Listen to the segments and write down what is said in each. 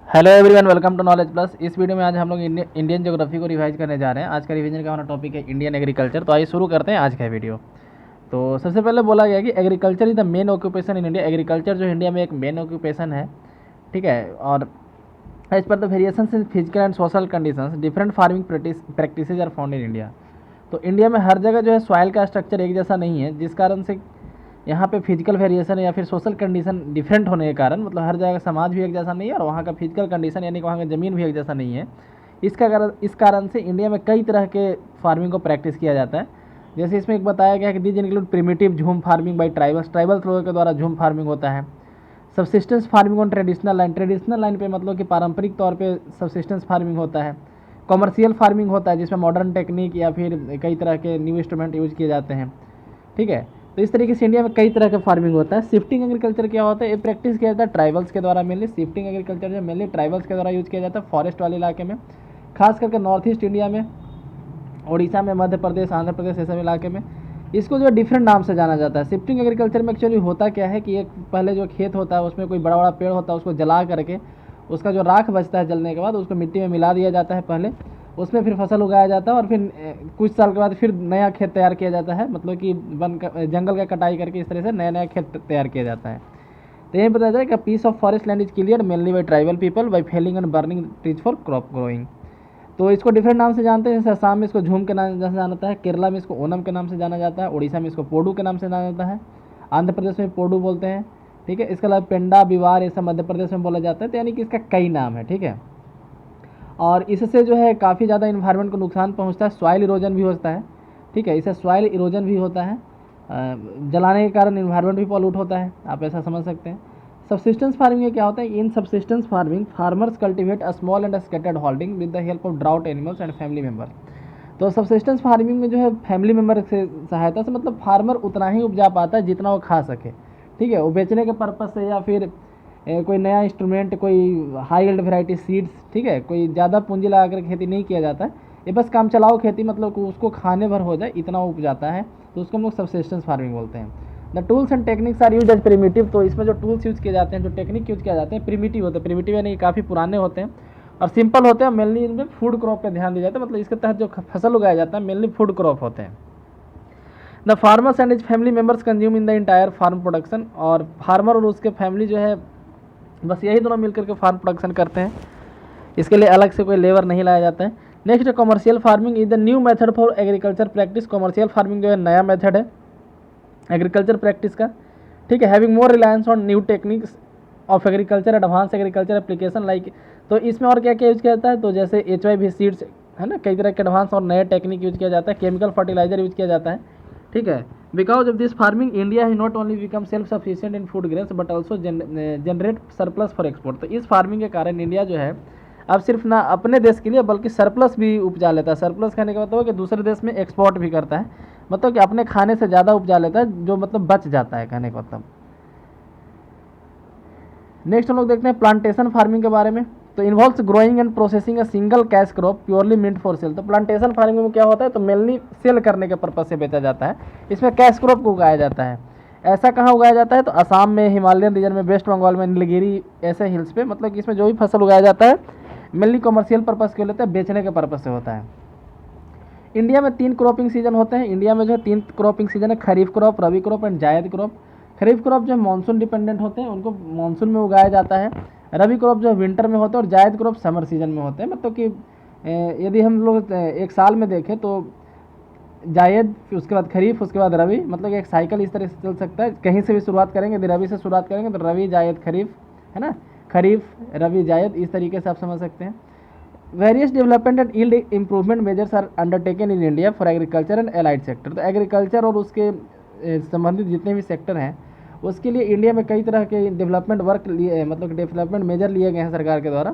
Hello everyone, welcome to Knowledge Plus. इस video में आज हम लोग इंडियन ज्योग्राफी को रिवाइज करने जा रहे हैं। आज का रिवीजन का हमारा टॉपिक है इंडियन एग्रीकल्चर। तो आइए शुरू करते हैं आज का वीडियो। तो सबसे पहले बोला गया कि agriculture is the main occupation in India. Agriculture जो इंडिया में एक मेन ऑक्यूपेशन है, ठीक है। और as per the variation in physical and social conditions different farming practices are found in India. तो इंडिया में हर जगह जो है सॉइल का स्ट्रक्चर एक जैसा नहीं है, जिस कारण से यहाँ पे फिजिकल वेरिएशन या फिर सोशल कंडीशन डिफरेंट होने के कारण, मतलब हर जगह समाज भी एक जैसा नहीं है और वहाँ का फिजिकल कंडीशन यानी कि वहाँ की ज़मीन भी एक जैसा नहीं है। इस कारण से इंडिया में कई तरह के फार्मिंग को प्रैक्टिस किया जाता है। जैसे इसमें एक बताया गया कि दीज इंक्लूड प्रिमिटिव झूम फार्मिंग बाई ट्राइबल्स लोगों के द्वारा झूम फार्मिंग होता है। Subsistence farming on traditional line पे, मतलब कि पारंपरिक तौर पे सबसिस्टेंस फार्मिंग होता है। कॉमर्शियल फार्मिंग होता है जिसमें मॉडर्न टेक्निक या फिर कई तरह के न्यू इंस्ट्रूमेंट यूज किए जाते हैं, ठीक है। तो इस तरीके से इंडिया में कई तरह का फार्मिंग होता है। शिफ्टिंग एग्रीकल्चर क्या होता है? ये प्रैक्टिस किया जाता है ट्राइबल्स के द्वारा मेनली। शिफ्टिंग एग्रीकल्चर जो मेनली ट्राइबल्स के द्वारा यूज किया जाता है फॉरेस्ट वाले इलाके में, खास करके नॉर्थ ईस्ट इंडिया में, उड़ीसा में, मध्य प्रदेश, आंध्र प्रदेश, ऐसे इलाके में इसको जो डिफरेंट नाम से जाना जाता है। शिफ्टिंग एग्रीकल्चर में एक्चुअली होता क्या है कि एक पहले जो खेत होता है उसमें कोई बड़ा बड़ा पेड़ होता है, उसको जला करके उसका जो राख बचता है जलने के बाद उसको मिट्टी में मिला दिया जाता है पहले, उसमें फिर फसल उगाया जाता है और फिर कुछ साल के बाद फिर नया खेत तैयार किया जाता है, मतलब कि जंगल का कटाई करके इस तरह से नया नया खेत तैयार किया जाता है। तो यही बताया जाए कि piece of forest land is clear mainly by tribal people by felling and burning trees for crop growing. तो इसको डिफरेंट नाम से जानते हैं। जैसे असम में इसको झूम के नाम से जाना जाता है, केरला में इसको ओनम के नाम से जाना जाता है, उड़ीसा में इसको पोडू के नाम से जाना जाता है, आंध्र प्रदेश में पोडू बोलते हैं, ठीक है। इसके अलावा पेंडा, बिवार, ये सब मध्य प्रदेश में बोला जाता है। तो यानी कि इसका कई नाम है, ठीक है। और इससे जो है काफ़ी ज़्यादा इन्वायरमेंट को नुकसान पहुंचता है, सॉइल इरोजन भी होता है, ठीक है। इससे सॉइल इरोजन भी होता है, जलाने के कारण इन्वायरमेंट भी पॉल्यूट होता है, आप ऐसा समझ सकते हैं। सबसिस्टेंस फार्मिंग में क्या होता है? In subsistence farming farmers cultivate a small and scattered holding with the help of drought animals and family member. तो सबसिस्टेंस फार्मिंग में जो है फैमिली मेम्बर से सहायता से, मतलब फार्मर उतना ही उपजा पाता है जितना वो खा सके, ठीक है। वो बेचने के पर्पज़ से या फिर कोई नया इंस्ट्रूमेंट, कोई हाई यील्ड वैरायटी सीड्स, ठीक है, कोई ज़्यादा पूंजी लगा कर खेती नहीं किया जाता है। ये बस काम चलाओ खेती, मतलब उसको खाने भर हो जाए इतना उग जाता है, तो उसको हम लोग सबसिस्टेंस फार्मिंग बोलते हैं। The tools and techniques are use as primitive. तो इसमें जो टूल्स यूज किए जाते हैं, जो टेक्निक यूज किए जाते हैं, प्रिमिटिव होते हैं। प्रिमिटिव यानी काफ़ी पुराने होते हैं और सिंपल होते हैं। मेनली इनमें फूड क्रॉप पे ध्यान दिया जाता है, मतलब इसके तहत जो फसल उगाया जाता है मेनली फूड क्रॉप होते हैं। The farmers and is family members consume in the entire farm production. और फार्मर और उसके फैमिली जो है बस यही दोनों मिलकर के फार्म प्रोडक्शन करते हैं, इसके लिए अलग से कोई लेबर नहीं लाया जाता है। Next, commercial farming is the new method for agriculture practice. Commercial farming जो है नया मेथड है एग्रीकल्चर प्रैक्टिस का, ठीक है। Having more reliance on new techniques of agriculture, advance agriculture application like. तो इसमें और क्या क्या यूज किया जाता है? तो जैसे HYV सीड्स है ना, कई तरह के एडवांस और नए टेक्निक यूज किया जाता है, केमिकल फर्टिलाइजर यूज किया जाता है, ठीक है। Because of this farming India has not only become self sufficient in food grains but also generate surplus for export. तो इस फार्मिंग के कारण इंडिया जो है अब सिर्फ ना अपने देश के लिए बल्कि सरप्लस भी उपजा लेता है। सरप्लस कहने का मतलब है कि दूसरे देश में एक्सपोर्ट भी करता है, मतलब कि अपने खाने से ज़्यादा उपजा लेता है, जो मतलब बच जाता है कहने का मतलब। नेक्स्ट हम लोग देखते हैं प्लांटेशन फार्मिंग के बारे में। तो involves growing and processing a single cash crop purely mint for sale. तो प्लांटेशन फार्मिंग में क्या होता है? तो मेनली सेल करने के पर्पज से बेचा जाता है। इसमें कैश क्रॉप को उगाया जाता है। ऐसा कहाँ उगाया जाता है? तो असम में, हिमालयन रीजन में, वेस्ट बंगाल में, नीलगिरी ऐसे हिल्स पे, मतलब कि इसमें जो भी फसल उगाया जाता है मेनली कमर्शियल पर्पज़ के लिए होता है, बेचने के पर्पज़ से होता है। इंडिया में 3 क्रॉपिंग सीजन होते हैं। इंडिया में जो है 3 क्रॉपिंग सीजन है, खरीफ क्रॉप, रबी क्रॉप एंड जायद क्रॉप। खरीफ क्रॉप जो मानसून डिपेंडेंट होते हैं, उनको मानसून में उगाया जाता है। रबी क्रॉप जो विंटर में होते हैं और जायद क्रॉप समर सीजन में होते हैं। मतलब कि यदि हम लोग एक साल में देखें तो जायद, उसके बाद खरीफ, उसके बाद रबी, मतलब एक साइकिल इस तरह से चल सकता है। कहीं से भी शुरुआत करेंगे, यदि रबी से शुरुआत करेंगे तो रबी, जायद, खरीफ, है ना, खरीफ, रबी, जायद, इस तरीके से आप समझ सकते हैं। Various development and yield improvement measures are undertaken in India for agriculture and allied sector. तो एग्रीकल्चर और उसके संबंधित जितने भी सेक्टर हैं उसके लिए इंडिया में कई तरह के डेवलपमेंट वर्क लिए, मतलब डेवलपमेंट मेजर लिए गए हैं सरकार के द्वारा।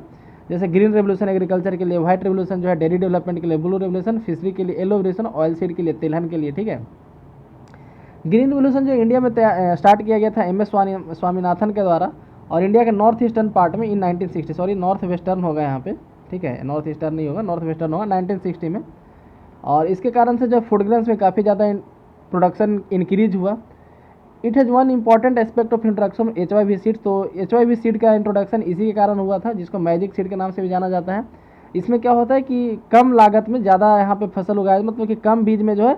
जैसे ग्रीन रेवोल्यूशन एग्रीकल्चर के लिए, व्हाइट रेवोल्यूशन जो है डेयरी डेवलपमेंट के लिए, ब्लू रेवोल्यूशन फिशरी के लिए, येलो रेवोल्यूशन ऑयल सीड के लिए, तिलहन के लिए, ठीक है। ग्रीन रेवोल्यूशन जो इंडिया में स्टार्ट किया गया था MS स्वामीनाथन के द्वारा, और इंडिया के नॉर्थ ईस्टर्न पार्ट में इन 1960, सॉरी नॉर्थ वेस्टर्न होगा यहाँ पे, ठीक है, नॉर्थ ईस्टर्न नहीं होगा, नॉर्थ वेस्टर्न होगा, 1960 में। और इसके कारण से जो फूड ग्रेन्स में काफ़ी ज़्यादा प्रोडक्शन इंक्रीज हुआ। It has one important aspect of introduction HYV seed. तो HYV सीड का इंट्रोडक्शन इसी के कारण हुआ था, जिसको मैजिक सीड के नाम से भी जाना जाता है। इसमें क्या होता है कि कम लागत में ज़्यादा यहाँ पे फसल उगाया, मतलब कि कम बीज में जो है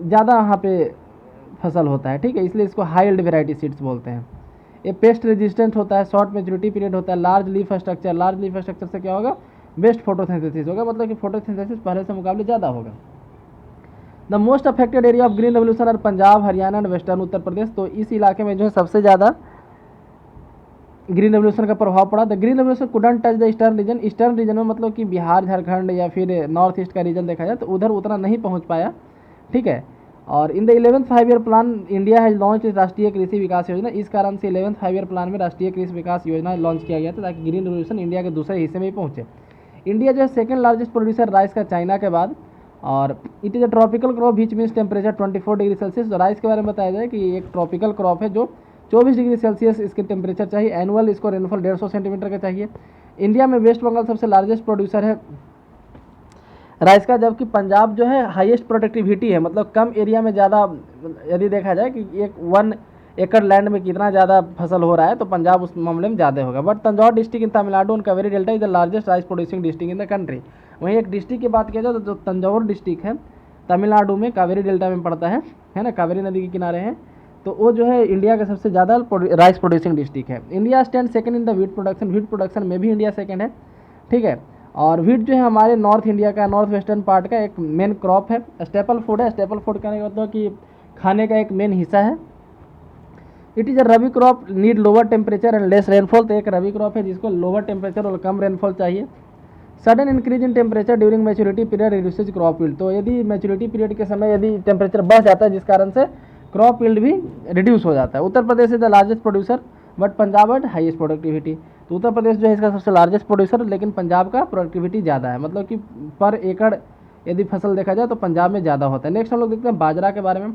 ज़्यादा यहाँ पे फसल होता है, ठीक है, इसलिए इसको हाई यील्ड वेराइटी सीड्स बोलते हैं। ये पेस्ट रेजिस्टेंट होता है, शॉर्ट मैच्योरिटी पीरियड होता है, large leaf structure. Large leaf structure से क्या होगा, बेस्ट फोटोसिंथेसिस होगा, मतलब कि फोटोसिंथेसिस पहले से मुकाबले ज़्यादा होगा। The most affected area of green revolution are Punjab, Haryana and western Uttar Pradesh. तो इस इलाके में जो है सबसे ज़्यादा ग्रीन रेवोल्यूशन का प्रभाव पड़ा। The green revolution couldn't touch the eastern region. Eastern region में मतलब कि बिहार, झारखंड या फिर नॉर्थ ईस्ट का रीजन देखा जाए तो उधर उतना नहीं पहुंच पाया, ठीक है। और in the 11th 5 year plan India has launch राष्ट्रीय कृषि विकास योजना। इस कारण से 11th 5 ईयर प्लान में राष्ट्रीय कृषि विकास योजना लॉन्च किया गया था, ताकि ग्रीन रेवोल्यूशन इंडिया के दूसरे हिस्से में ही पहुंचे। इंडिया जो है सेकंड लार्जेस्ट प्रोड्यूसर राइस का चाइना के बाद, और it is a tropical crop which means temperature 24 degree Celsius. तो राइस के बारे में बताया जाए कि एक ट्रॉपिकल क्रॉप है जो 24 डिग्री सेल्सियस इसके टेम्परेचर चाहिए। एनुअल इसको रेनफॉल 150 सेंटीमीटर का चाहिए। इंडिया में वेस्ट बंगाल सबसे लार्जेस्ट प्रोड्यूसर है राइस का, जबकि पंजाब जो है हाईएस्ट प्रोडक्टिविटी है, मतलब कम एरिया में ज़्यादा, यदि देखा जाए कि 1 एकड़ लैंड में कितना ज़्यादा फसल हो रहा है तो पंजाब उस मामले में ज़्यादा होगा। But Tanjore district in Tamil Nadu and Kaveri delta is the largest rice producing district in the country. वहीं एक डिस्ट्रिक्ट की बात किया जाए तो जो तंजौर डिस्ट्रिक्ट है तमिलनाडु में कावेरी डेल्टा में पड़ता है ना, कावेरी नदी के किनारे है, तो वो जो है इंडिया का सबसे ज़्यादा राइस प्रोड्यूसिंग डिस्ट्रिक्ट है। India stand second in the wheat production. Wheat production में भी इंडिया सेकंड है, ठीक है। और व्हीट जो है हमारे नॉर्थ इंडिया का, नॉर्थ वेस्टर्न पार्ट का एक मेन क्रॉप है, स्टेपल फूड है। स्टेपल फूड कहने का मतलब कि खाने का एक मेन हिस्सा है। It is a rabi crop, need lower temperature and less rainfall. तो एक रबी क्रॉप है जिसको लोअर टेम्परेचर और कम रेनफॉल चाहिए। Sudden increase in temperature during maturity period reduces crop yield. तो यदि मैच्योरिटी पीरियड के समय यदि टेम्परेचर बढ़ जाता है जिस कारण से क्रॉप यील्ड भी रिड्यूस हो जाता है। Uttar Pradesh is the largest producer but Punjab at highest productivity. तो उत्तर प्रदेश जो है इसका सबसे लार्जेस्ट प्रोड्यूसर, लेकिन पंजाब का प्रोडक्टिविटी ज़्यादा है, मतलब कि पर एकड़ यदि फसल देखा जाए तो पंजाब में ज़्यादा होता है। नेक्स्ट हम लोग देखते हैं बाजरा के बारे में।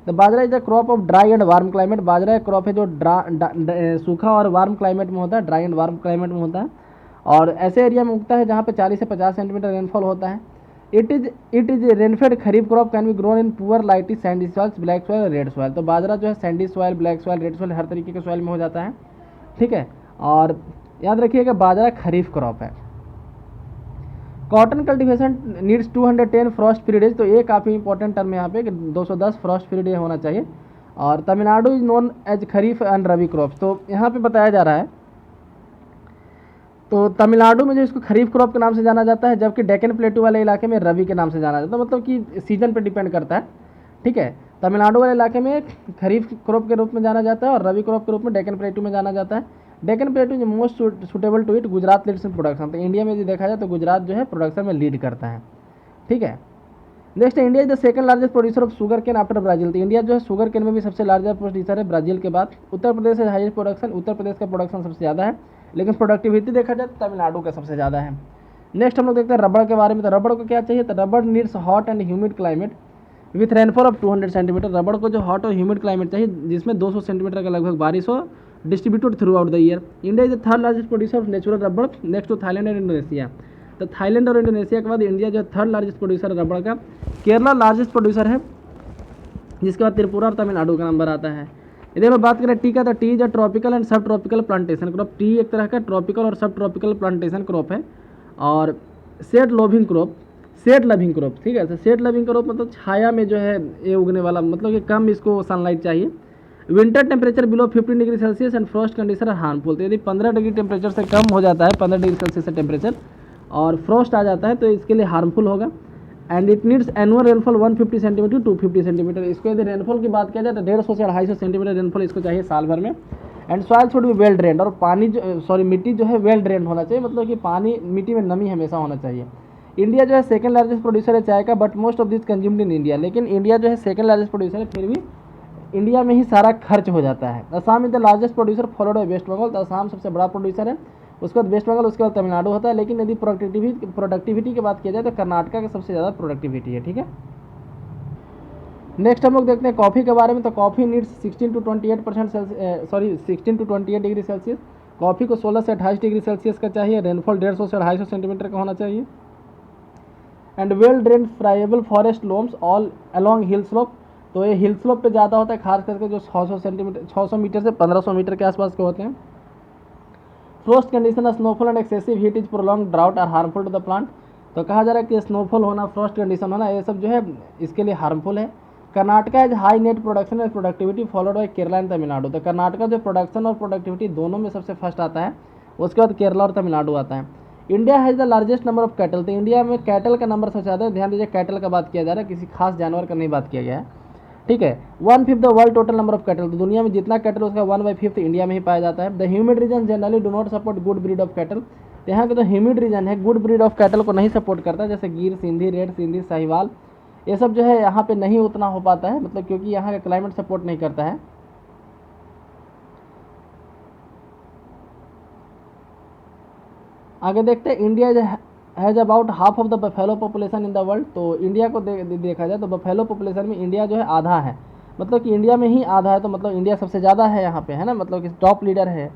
तो bajra is the crop of dry and warm climate. बाजरा एक क्रॉप है जो सूखा और वार्म क्लाइमेट में होता है, ड्राई एंड वार्म क्लाइमेट में होता है, और ऐसे एरिया में उगता है जहाँ पे 40 से 50 सेंटीमीटर रेनफॉल होता है। It is rainfed kharif crop, can be grown in poor light sandy soils, black soil, red soil. तो बाजरा जो है sandy soil, black soil, red soil हर तरीके के सॉइल में हो जाता है, ठीक है। और याद रखिएगा बाजरा खरीफ क्रॉप है। Cotton cultivation needs 210 Frost period. तो ये काफ़ी इंपॉर्टेंट टर्म है यहाँ पे कि 210 फ्रॉस्ट पीरियड होना चाहिए। और Tamil Nadu is known as kharif and rabi crops. तो यहाँ पे बताया जा रहा है, तो तमिलनाडु में जो इसको खरीफ क्रॉप के नाम से जाना जाता है, जबकि डेक्कन प्लेटू वाले इलाके में रबी के नाम से जाना जाता है, मतलब कि सीजन पे डिपेंड करता है, ठीक है। तमिलनाडु वाले इलाके में खरीफ क्रॉप के रूप में जाना जाता है और रबी क्रॉप के रूप में डेक्कन प्लेटू में जाना जाता है। डेक्कन प्लेटू जो most suitable to it, Gujarat leads in production. तो इंडिया में यदि देखा जाए तो गुजरात जो है प्रोडक्शन में लीड करता है, ठीक है। Next, India is the second largest producer of sugar cane after Brazil. तो इंडिया जो है शुगर केन में भी सबसे लार्जेस्ट प्रोड्यूसर है ब्राजील के बाद। उत्तर प्रदेश है हाईएस्ट प्रोडक्शन। उत्तर प्रदेश का प्रोडक्शन सबसे ज़्यादा है, लेकिन प्रोडक्टिविटी देखा जाए तो तमिलनाडु का सबसे ज़्यादा है। नेक्स्ट हम लोग देखते हैं रबड़ के बारे में। तो रबड़ को क्या चाहिए, तो रबड़ needs hot and humid climate with rainfall of 200 centimetre. रबड़ को जो हॉट और ह्यूमिड क्लाइमेट चाहिए जिसमें 200 सेंटीमीटर का लगभग बारिश हो, distributed throughout the year. India is the third largest producer of natural rubber next to Thailand and Indonesia. तो थाईलैंड और इंडोनेशिया के बाद इंडिया जो थर्ड लार्जेस्ट प्रोड्यूसर है रबड़ का। केरला लार्जेस्ट प्रोड्यूसर है, जिसके बाद त्रिपुरा और तमिलनाडु का नंबर आता है। यदि हम बात करें टी का, तो T is a tropical and सब ट्रॉपिकल प्लांटेशन क्रॉप। टी एक तरह का ट्रॉपिकल और सब ट्रॉपिकल प्लांटेशन क्रॉप है। और shade loving crop, shade loving crop, ठीक है। तो शेड लविंग क्रॉप मतलब छाया में जो है ये उगने वाला, मतलब कि कम इसको सनलाइट चाहिए। Winter temperature below 15 degree Celsius and frost condition are harmful. तो यदि 15 डिग्री टेम्परेचर से कम हो जाता है, 15 डिग्री सेल्सियस से टेम्परेचर, और फ्रॉस्ट आ जाता है तो इसके लिए हार्मफुल होगा। And it needs annual rainfall 150 centimetre to 250 centimetre. इसको यदि रेनफॉल की बात किया जाए तो 150 से 250 सेंटीमीटर रेनफॉल इसको चाहिए साल भर में। And soil should be well drained. और पानी मिट्टी जो है वेल ड्रेन्ड होना चाहिए, मतलब कि पानी, मिट्टी में नमी हमेशा होना चाहिए। इंडिया जो है सेकंड लार्जेस्ट प्रोड्यूसर है चाय का, but most of this consumed in India. लेकिन इंडिया जो है सेकंड लार्जेस्ट प्रोड्यूसर है, फिर भी इंडिया में ही सारा खर्च हो जाता है। Assam is the largest producer followed by West Bengal. तो असम सबसे बड़ा प्रोड्यूसर है, उसके बाद वेस्ट बंगाल, उसके बाद तमिलनाडु होता है। लेकिन यदि प्रोडक्टिविटी की बात किया जाए तो कर्नाटका का सबसे ज़्यादा प्रोडक्टिविटी है, ठीक है। नेक्स्ट हम लोग देखते हैं कॉफ़ी के बारे में। तो coffee needs 16 to 28 degree Celsius. Coffee को 16 से 28 डिग्री सेल्सियस का चाहिए। रेनफॉल 150 से 250 सेंटीमीटर का होना चाहिए। And well drained friable forest loams all along hill slope तो ये हिल स्लोप पे ज़्यादा होता है, खास करके जो 600 मीटर से 1500 मीटर के आसपास के होते हैं। Frost condition, snowfall and excessive heat is prolong drought are harmful to the plant. तो कहा जा रहा है कि स्नोफॉल होना, फ्रोस्ट कंडीशन होना, ये सब जो है इसके लिए हार्मफुल है। Karnataka is high net production and productivity followed by Kerala and Tamil Nadu. तो कर्नाटका जो प्रोडक्शन और प्रोडक्टिविटी दोनों में सबसे फर्स्ट आता है, उसके बाद केरला और तमिलनाडु आता है। India has the largest number of cattle. तो इंडिया में कैटल का नंबर सबसे ज़्यादा है। ध्यान दीजिए, कैटल का बात किया जा रहा है, किसी खास जानवर का नहीं बात किया गया है, ठीक है। 1/5 the world total number of cattle. तो दुनिया में जितना कैटल उसका 1/5 इंडिया में ही पाया जाता है। The humid region generally do not support good breed of cattle. यहाँ का जो ह्यूमिड रीजन है गुड ब्रीड ऑफ कैटल को नहीं सपोर्ट करता, जैसे गिर, सिंधी, रेड सिंधी, साहिवाल, ये सब जो है यहाँ पे नहीं उतना हो पाता है, मतलब क्योंकि यहाँ का क्लाइमेट सपोर्ट नहीं करता है। आगे देखते हैं, India has about half of the buffalo population in the world. तो इंडिया को देखा जाए तो बफेलो पॉपुलेशन में इंडिया जो है आधा है, मतलब कि इंडिया में ही आधा है, तो मतलब इंडिया सबसे ज़्यादा है यहाँ पे, है ना, मतलब कि टॉप लीडर है।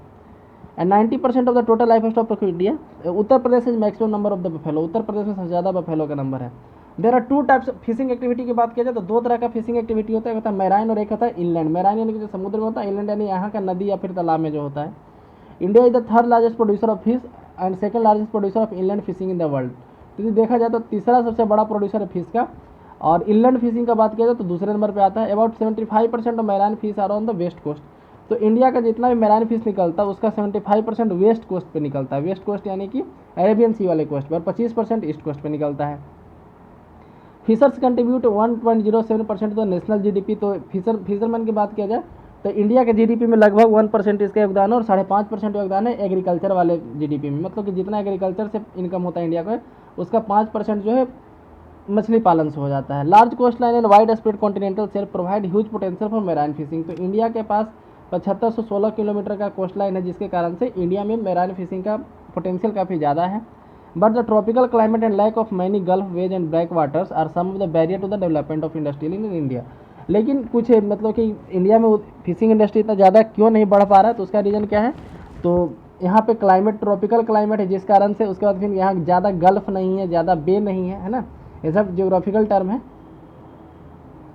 And 90% of the total life stock of India. Uttar Pradesh is maximum number of the buffalo. Uttar Pradesh में सबसे ज़्यादा बफेलो का नंबर है। There are 2 types fishing activity की बात किया जाए तो 2 तरह का फिशिंग एक्टिविटी होता है, एक होता है मैराइन और एक होता है इनलैंड। मैराइन यानी कि जो समुद्र में होता है, इनलैंड यानी यहाँ का नदी या फिर तालाब में जो होता है। India is the third largest producer of fish and second largest producer of inland fishing in the world. तो देखा जाए तो तीसरा सबसे बड़ा प्रोड्यूसर है फिश का, और इनलैंड फिशिंग का बात किया जाए तो दूसरे नंबर पे आता है। About 75% of marine fish are on the west coast. तो इंडिया का जितना भी मैराइन फिश निकलता है उसका 75% वेस्ट कोस्ट पे निकलता है। वेस्ट कोस्ट यानी कि अरेबियन सी वाले कोस्ट पर, 25% ईस्ट कोस्ट पे निकलता है। फिशर्स कंट्रीब्यूट 1.07% तो नेशनल जीडीपी। तो फिशरमैन की बात किया जाए तो इंडिया के जीडीपी में लगभग 1% इसका योगदान है, और 5.5% योगदान है एग्रीकल्चर वाले जीडीपी में। मतलब कि जितना एग्रीकल्चर से इनकम होता है इंडिया को, उसका 5% जो है मछली पालन से हो जाता है। Large coast line and wide spread continental shelf provide huge potential for marine fishing. तो इंडिया के पास 7516 किलोमीटर का कोस्ट लाइन है, जिसके कारण से इंडिया में मैराइन फिशिंग का पोटेंशियल काफ़ी ज़्यादा है। But the tropical climate and lack of many gulf ways and brack waters are some of the barrier to the development of industrial in India. लेकिन कुछ मतलब कि इंडिया में फिशिंग इंडस्ट्री इतना ज़्यादा क्यों नहीं बढ़ पा रहा है, तो उसका रीज़न क्या है, तो यहाँ पे क्लाइमेट ट्रॉपिकल क्लाइमेट है, जिस कारण से। उसके बाद फिर यहाँ ज़्यादा गल्फ नहीं है, ज़्यादा बे नहीं है ना, ये सब जियोग्राफिकल टर्म है।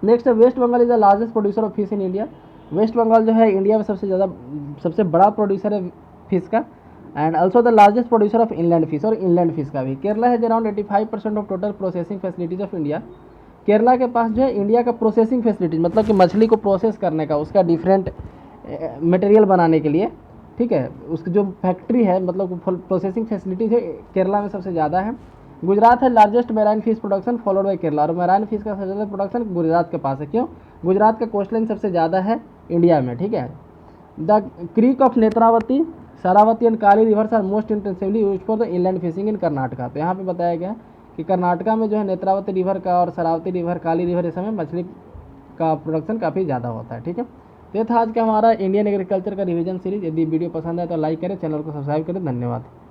Next, West Bengal is the largest producer of fish in India. West Bengal जो है इंडिया में सबसे बड़ा प्रोड्यूसर है फिश का, and also the largest producer of inland fish, और इनलैंड फिश का भी। Kerala has around 85% of total processing facilities of India. Kerala के पास जो है इंडिया का प्रोसेसिंग फैसिलिटीज, मतलब कि मछली को प्रोसेस करने का, उसका डिफरेंट मटेरियल बनाने के लिए, ठीक है, उसकी जो फैक्ट्री है, मतलब प्रोसेसिंग फैसिलिटीज है, केरला में सबसे ज़्यादा है। गुजरात है largest marine fish production followed by Kerala. और मैराइन फिश का सबसे ज़्यादा प्रोडक्शन गुजरात के पास है। क्यों? गुजरात का कोस्टलाइन सबसे ज़्यादा है इंडिया में, ठीक है। The creek of Netravati, Sharavati and Kali rivers are most intensively use for the inland fishing in Karnataka. तो यहाँ पे बताया गया कि कर्नाटका में जो है नेत्रावती रिवर का और शरावती रिवर, काली रिवर, इस समय मछली का प्रोडक्शन काफ़ी ज़्यादा होता है, ठीक है। तो ये था आज का हमारा इंडियन एग्रीकल्चर का रिवीजन सीरीज। यदि वीडियो पसंद आए तो लाइक करें, चैनल को सब्सक्राइब करें। धन्यवाद।